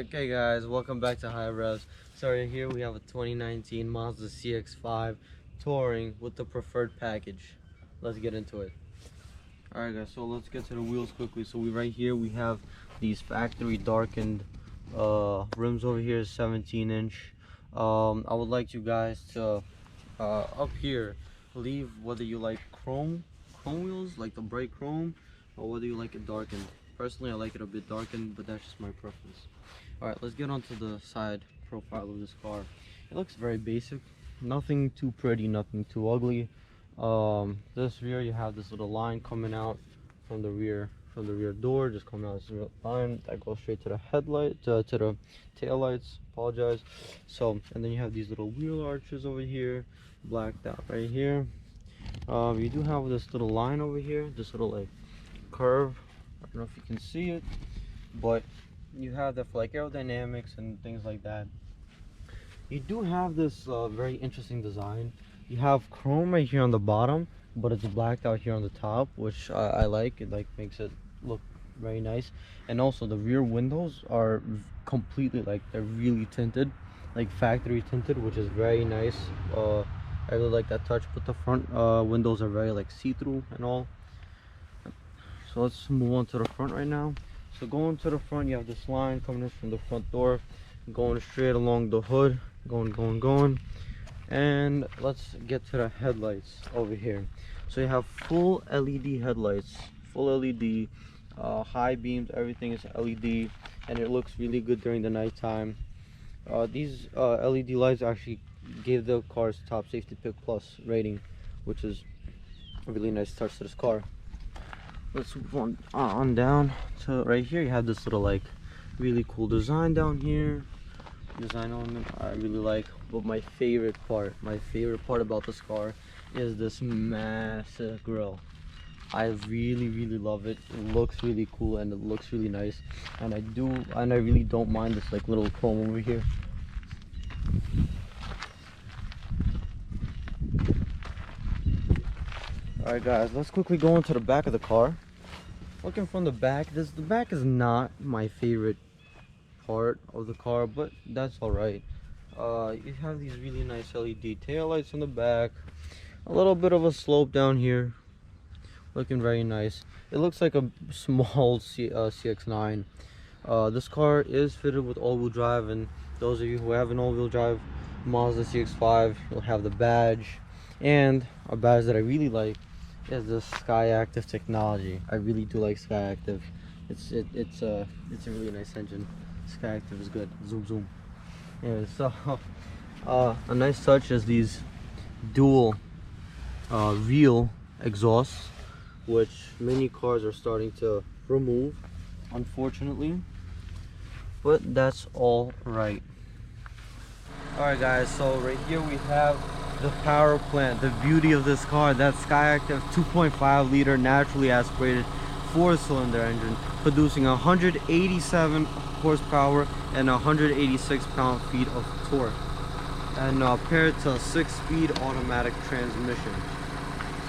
Okay guys, welcome back to Revs. So right here we have a 2019 Mazda Cx-5 Touring with the preferred package. Let's get into it. Alright guys, so let's get to the wheels quickly. So right here we have these factory darkened rims over here, 17-inch. I would like you guys to up here leave whether you like chrome wheels, like the bright chrome, or whether you like it darkened. Personally, I like it a bit darkened, but that's just my preference. Alright, let's get onto the side profile of this car. It looks very basic, nothing too pretty, nothing too ugly. This rear, you have this little line coming out from the rear door, just coming out this line that goes straight to the headlight, to the tail lights. Apologize. So, and then you have these little wheel arches over here, blacked out right here. You do have this little line over here, this little like curve. I don't know if you can see it, but you have that for like aerodynamics and things like that. You do have this very interesting design. You have chrome right here on the bottom, but it's blacked out here on the top, which I like. It like makes it look very nice. And also the rear windows are completely like, they're really tinted, like factory tinted, which is very nice. I really like that touch, but the front windows are very like see-through and all. So let's move on to the front right now. So going to the front, you have this line coming in from the front door, going straight along the hood, going. And let's get to the headlights over here. So you have full LED headlights, full LED, high beams, everything is LED, and it looks really good during the nighttime. These LED lights actually gave the car's top safety pick plus rating, which is a really nice touch to this car. Let's move on down to right here. You have this little like really cool design down here, design element I really like. But my favorite part about this car is this massive grille. I really love it. It looks really cool and it looks really nice, and I really don't mind this like little chrome over here. Alright guys, let's quickly go into the back of the car. Looking from the back, the back is not my favorite part of the car, but that's alright. You have these really nice LED taillights on the back, a little bit of a slope down here, looking very nice. It looks like a small CX-9. This car is fitted with all-wheel drive, and those of you who have an all-wheel drive Mazda CX-5, you'll have the badge, and a badge that I really like is the SkyActive technology. I really do like SkyActive. It's a really nice engine. SkyActive is good. Zoom. Anyway, so a nice touch is these dual real exhausts, which many cars are starting to remove, unfortunately, but that's all right. Alright guys, so right here we have the power plant. The beauty of this car, that SkyActive 2.5 liter naturally aspirated 4-cylinder engine, producing 187 horsepower and 186 pound-feet of torque, and paired to a 6-speed automatic transmission.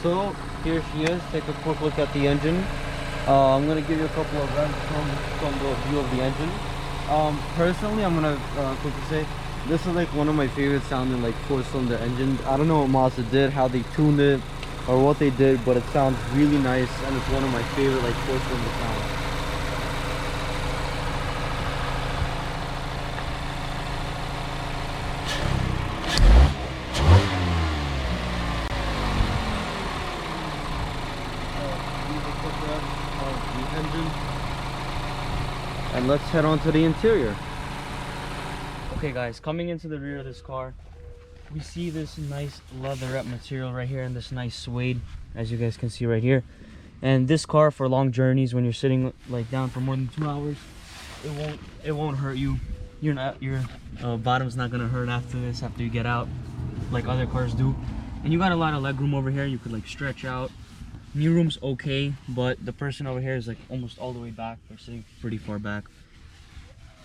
So here she is. Take a quick look at the engine. I'm going to give you a couple of revs from the view of the engine. Personally, I'm going to quickly say this is like one of my favorite sounding like 4-cylinder engines. I don't know what Mazda did, how they tuned it, or what they did, but it sounds really nice, and it's one of my favorite like 4-cylinder sounds. Of the engine, and let's head on to the interior. Okay guys, coming into the rear of this car, we see this nice leatherette material right here and this nice suede, as you guys can see right here. And this car, for long journeys, when you're sitting like down for more than 2 hours, it won't hurt you. Your bottom's not gonna hurt after this, after you get out, like other cars do. And you got a lot of leg room over here. You could like stretch out. Knee room's okay, but the person over here is like almost all the way back. They're sitting pretty far back.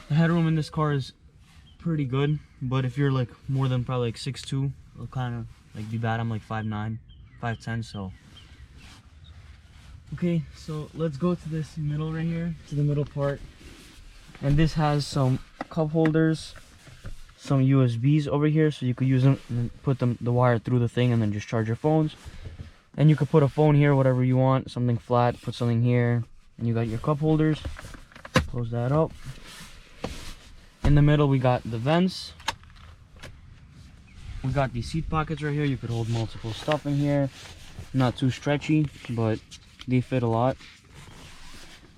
The headroom in this car is pretty good, but if you're like more than probably like 6'2", it'll kind of like be bad. I'm like 5'9", 5'10", so okay. So let's go to this middle right here, to the middle part, And this has some cup holders, some USBs over here, so you could use them and put the wire through the thing and then just charge your phones. And you could put a phone here, whatever you want, something flat, put something here, and you got your cup holders. Close that up. In the middle we got the vents. We got these seat pockets right here. You could hold multiple stuff in here. Not too stretchy, but they fit a lot.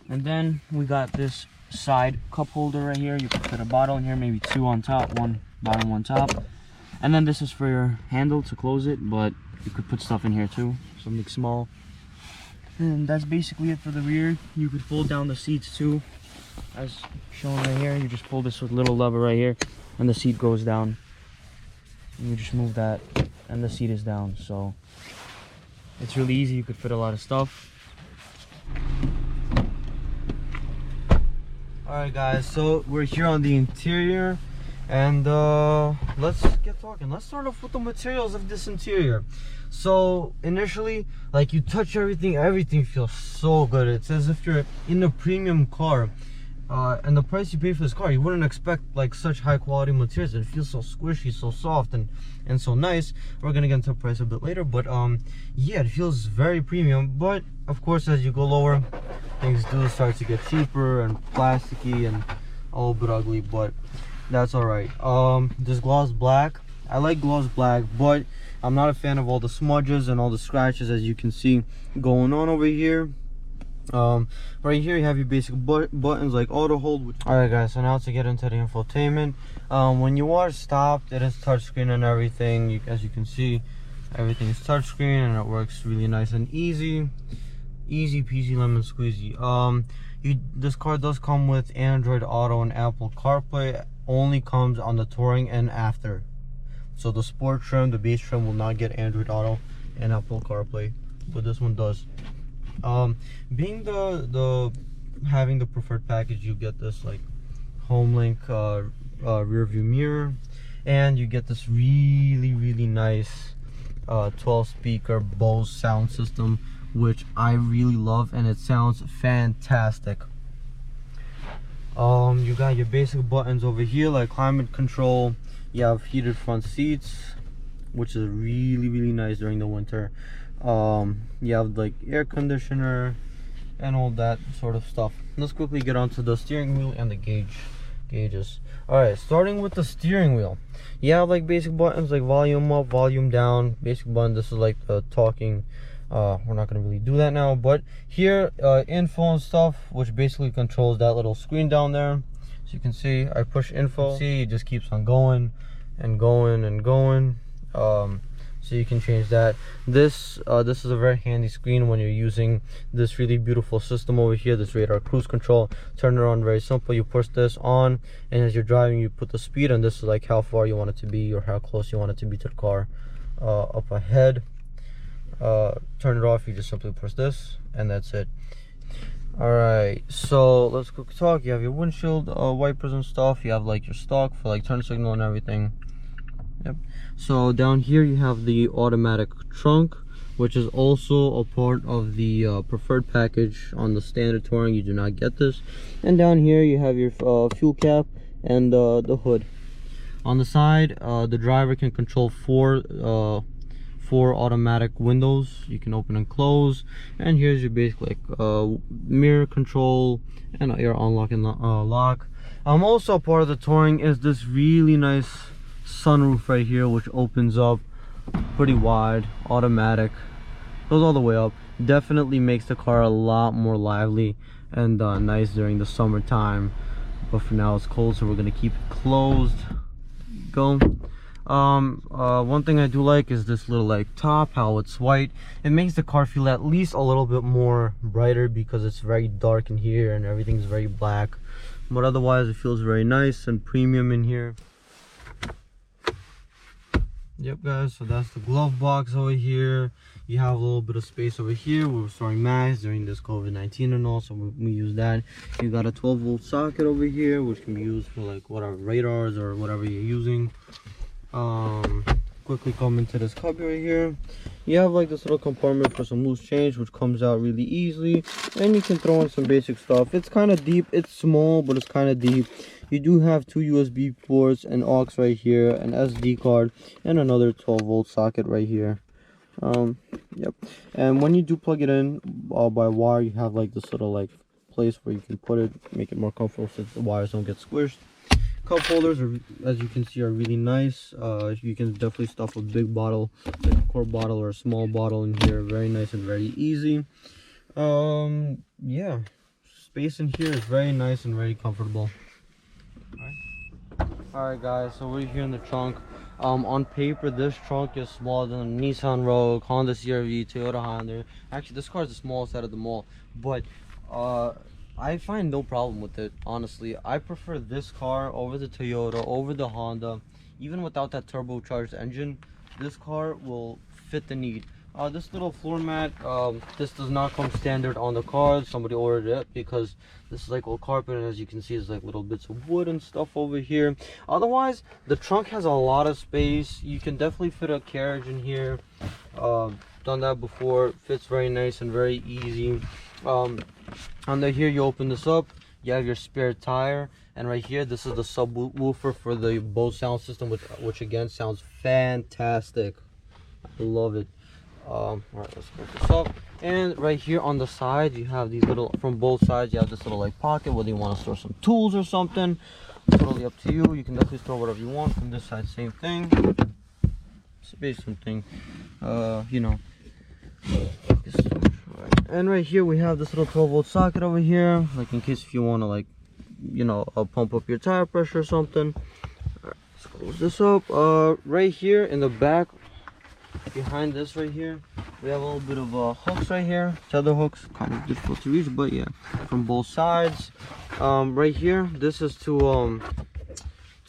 And then we got this side cup holder right here. You could put a bottle in here, maybe two on top, one bottom, one top. And then this is for your handle to close it, but you could put stuff in here too, something small. And that's basically it for the rear. You could fold down the seats too, as shown right here. You just pull this with little lever right here, and the seat goes down. And you just move that, and the seat is down. So it's really easy. You could fit a lot of stuff. Alright guys, so we're here on the interior, and let's get talking. Let's start off with the materials of this interior. So initially, like, you touch everything feels so good. It's as if you're in a premium car. And the price you pay for this car, you wouldn't expect like such high quality materials. It feels so squishy, so soft, and so nice. We're gonna get into the price a bit later, but yeah, it feels very premium. But of course, as you go lower, things do start to get cheaper and plasticky and all bit ugly, but that's all right. This gloss black, I like gloss black, but I'm not a fan of all the smudges and all the scratches, as you can see going on over here. Right here you have your basic buttons like auto hold. All right guys, so now to get into the infotainment. When you are stopped, it is touchscreen and everything. As you can see, everything is touchscreen, and it works really nice and easy peasy lemon squeezy. This car does come with Android Auto and Apple CarPlay. Only comes on the Touring and after. So the sport trim, the base trim will not get Android Auto and Apple CarPlay, but this one does. Being the having the preferred package, you get this like HomeLink rear view mirror, and you get this really nice 12 speaker Bose sound system, which I really love, and it sounds fantastic. You got your basic buttons over here like climate control. You have heated front seats, which is really nice during the winter. You have like air conditioner and all that sort of stuff. Let's quickly get onto the steering wheel and the gauges. All right, starting with the steering wheel, you have like basic buttons like volume up, volume down. Basic button, this is like the talking. We're not going to really do that now, but here info and stuff, which basically controls that little screen down there. So you can see I push info, see it just keeps on going and going and going. So you can change that. This is a very handy screen when you're using this really beautiful system over here, this radar cruise control. Turn it on, very simple. You push this on, and as you're driving, you put the speed, and this is like how far you want it to be or how close you want it to be to the car. Up ahead, turn it off, you just simply push this, and that's it. All right, so let's quick talk. You have your windshield wipers and stuff. You have like your stock for like turn signal and everything. Yep. So down here you have the automatic trunk, which is also a part of the preferred package. On the standard Touring, you do not get this. And down here you have your fuel cap and the hood. On the side, the driver can control four automatic windows. You can open and close, and here's your basic like mirror control and your unlock and lock. Also a part of the Touring is this really nice sunroof right here, which opens up pretty wide, automatic, goes all the way up. Definitely makes the car a lot more lively and nice during the summertime, but for now it's cold, so we're gonna keep it closed. Go. One thing I do like is this little like top, how it's white. It makes the car feel at least a little bit more brighter, because it's very dark in here and everything's very black, but otherwise it feels very nice and premium in here. Yep guys, so that's the glove box over here. You have a little bit of space over here. We're storing masks during this COVID-19 and all, so we use that. You got a 12-volt socket over here, which can be used for like whatever radars or whatever you're using. Quickly come into this cubby right here. You have like this little compartment for some loose change, which comes out really easily, and you can throw in some basic stuff. It's kind of deep. It's small, but it's kind of deep. You do have 2 USB ports, an aux right here, an SD card, and another 12-volt socket right here. Yep. And when you do plug it in by wire, you have like this little like place where you can put it, make it more comfortable so the wires don't get squished. Cup holders are, as you can see, are really nice. You can definitely stuff a big bottle, like a quart bottle or a small bottle in here. Very nice and very easy. Yeah, space in here is very nice and very comfortable. All right guys, so we're here in the trunk. On paper, this trunk is smaller than Nissan Rogue, Honda CR-V, Toyota Highlander. Actually, this car is the smallest out of them all, but I find no problem with it, honestly. I prefer this car over the Toyota, over the Honda. Even without that turbocharged engine, this car will fit the need. This little floor mat, this does not come standard on the car. Somebody ordered it because this is like old carpet, and as you can see, there's like little bits of wood and stuff over here. Otherwise, the trunk has a lot of space. You can definitely fit a carriage in here. Done that before. Fits very nice and very easy. Under here, you open this up, you have your spare tire, and right here, this is the subwoofer for the Bose sound system, which again sounds fantastic. I love it. All right, let's put this up. And right here on the side, you have these little, from both sides, you have this little like pocket, whether you want to store some tools or something. Totally up to you. You can definitely store whatever you want. From this side, same thing. Space, same thing. You know. And right here we have this little 12-volt socket over here, like in case if you want to, like, you know, pump up your tire pressure or something. All right, let's close this up. Right here in the back, behind this right here, we have a little bit of hooks right here, tether hooks, kind of difficult to reach, but yeah, from both sides. Right here, this is to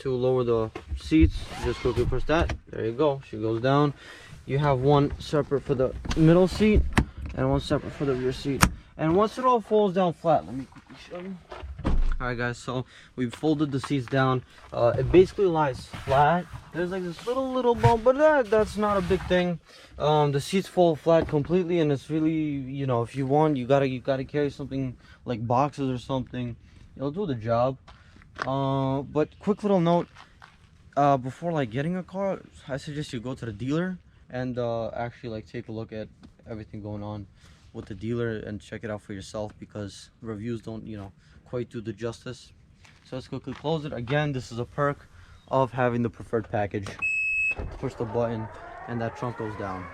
lower the seats. Just quickly press that. There you go. She goes down. You have one separate for the middle seat and one separate for the rear seat. And once it all folds down flat, let me quickly show you. All right guys, so we've folded the seats down. It basically lies flat. There's like this little bump, but that's not a big thing. The seats fold flat completely, and it's really, you know, if you want, you gotta carry something like boxes or something, it'll do the job. But quick little note, before like getting a car, I suggest you go to the dealer and actually like take a look at everything going on with the dealer and check it out for yourself, because reviews don't, you know, quite do the justice. So let's quickly close it. Again, this is a perk of having the preferred package. Push the button and that trunk goes down.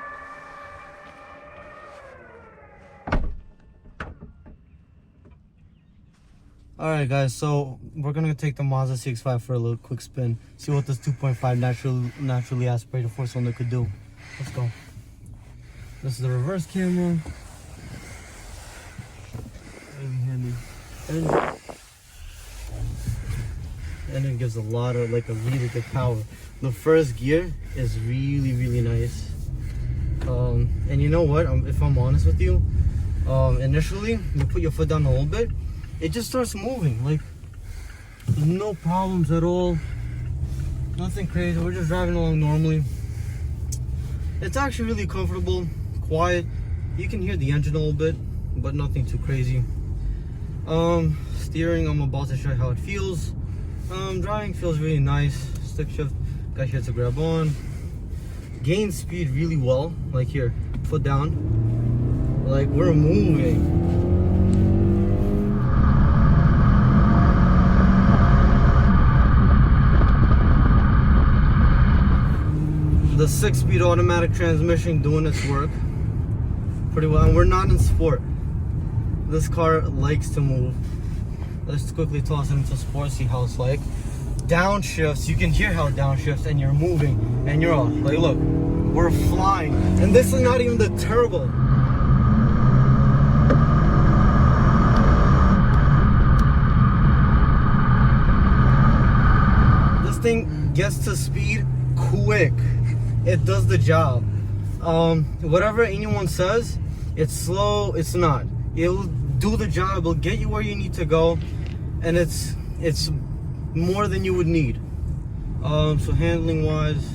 All right guys, so we're gonna take the Mazda Cx-5 for a little quick spin, see what this 2.5 naturally aspirated four-cylinder could do. Let's go. This is the reverse camera. Very handy. And it gives a lot of, like, a really good power. The first gear is really nice. And you know what, if I'm honest with you, initially you put your foot down a little bit, it just starts moving. Like, there's no problems at all, nothing crazy. We're just driving along normally. It's actually really comfortable, quiet. You can hear the engine a little bit, but nothing too crazy. Steering, I'm about to show you how it feels. Driving feels really nice. Stick shift, got here to grab on. Gain speed really well. Like here, foot down. Like, we're moving. The 6-speed automatic transmission doing its work pretty well, and we're not in sport. This car likes to move. Let's quickly toss it into sport, see how it's like. Downshifts, you can hear how it downshifts, and you're moving, and you're all like, look, we're flying. And this is not even the turbo. This thing gets to speed quick. It does the job. Whatever anyone says, it's slow, it's not. It'll do the job, it'll get you where you need to go, and it's more than you would need. So handling wise,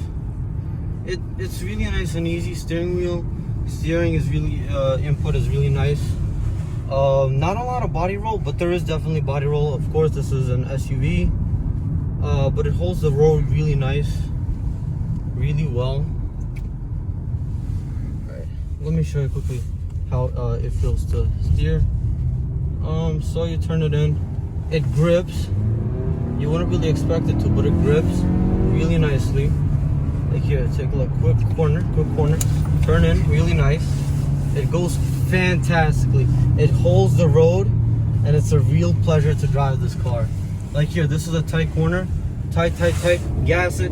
It's really nice and easy. Steering wheel, steering is really input is really nice. Not a lot of body roll, but there is definitely body roll. Of course, this is an SUV, but it holds the road really nice, really well. All right, let me show you quickly how it feels to steer. So you turn it in, it grips. You wouldn't really expect it to, but it grips really nicely. Like here, take a look, quick corner, turn in, really nice. It goes fantastically. It holds the road, and it's a real pleasure to drive this car. Like here, this is a tight corner, tight, gas it,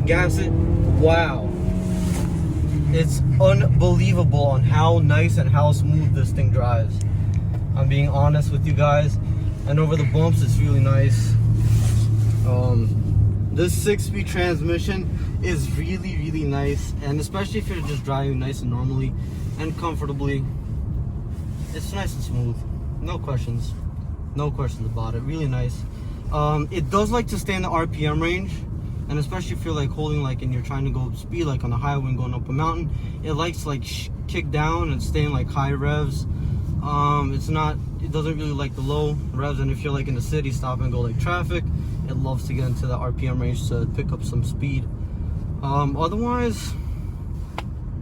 wow. It's unbelievable on how nice and how smooth this thing drives. I'm being honest with you guys. And over the bumps, it's really nice. This 6-speed transmission is really nice, and especially if you're just driving nice and normally and comfortably, it's nice and smooth. No questions about it. Really nice. It does like to stay in the RPM range, and especially if you're like holding like and you're trying to go speed like on the highway and going up a mountain, it likes to like kick down and stay in like high revs. It doesn't really like the low revs, and if you're like in the city, stop and go like traffic, it loves to get into the RPM range to pick up some speed. Otherwise,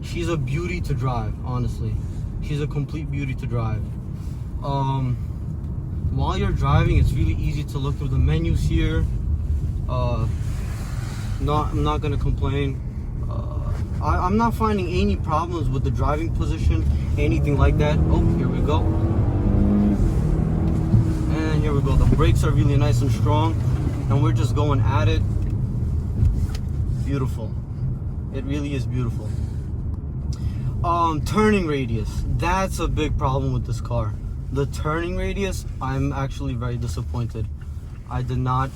she's a beauty to drive, honestly. She's a complete beauty to drive. While you're driving, it's really easy to look through the menus here. I'm not gonna complain. I'm not finding any problems with the driving position, anything like that. Oh, here we go. And here we go. The brakes are really nice and strong, and we're just going at it. Beautiful. It really is beautiful. Turning radius. That's a big problem with this car. The turning radius, I'm actually very disappointed. I do not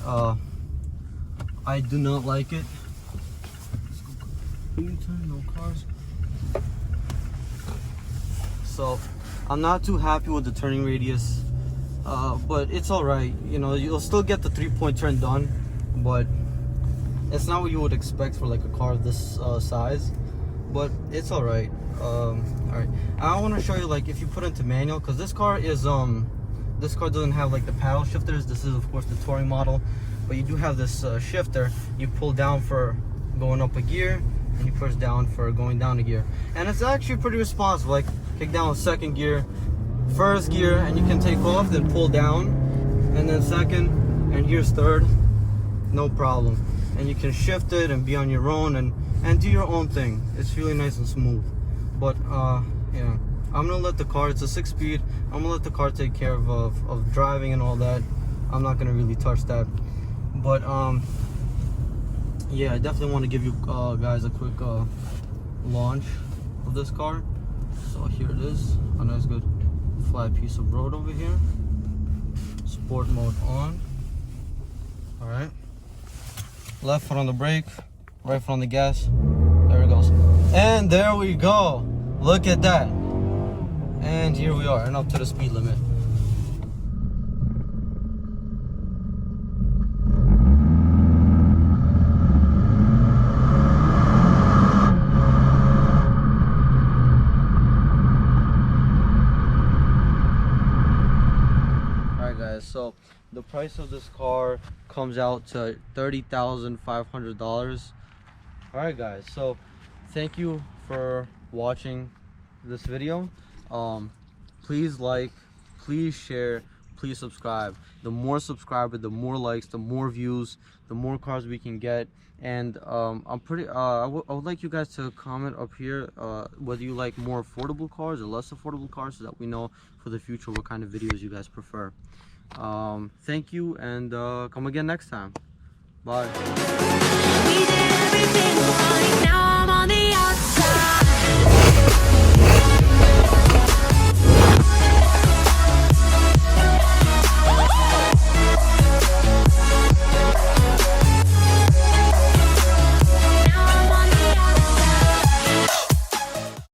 like it. No cars. So I'm not too happy with the turning radius, but it's all right. You know, you'll still get the 3-point turn done, but it's not what you would expect for like a car of this size. But it's all right. All right, I want to show you like if you put into manual, because this car doesn't have like the paddle shifters. This is of course the touring model, but you do have this shifter. You pull down for going up a gear, and you push down for going down a gear, and it's actually pretty responsive. Like kick down with second gear, first gear, and you can take off, then pull down, and then second, and here's third, no problem. And you can shift it and be on your own and do your own thing. It's really nice and smooth. But yeah, I'm gonna let the car, it's a 6-speed, I'm gonna let the car take care of driving and all that. I'm not gonna really touch that. But yeah, I definitely want to give you guys a quick launch of this car. So here it is, a nice good flat piece of road over here. Sport mode on. All right, left foot on the brake, right foot on the gas. There it goes, and there we go. Look at that. And here we are, and up to the speed limit. So the price of this car comes out to $30,500. All right guys, so thank you for watching this video. Please like, please share, please subscribe. The more subscribers, the more likes, the more views, the more cars we can get. And I would like you guys to comment up here whether you like more affordable cars or less affordable cars, so that we know for the future what kind of videos you guys prefer. Thank you, and come again next time. Bye. We did everything right. Now I'm on the outside.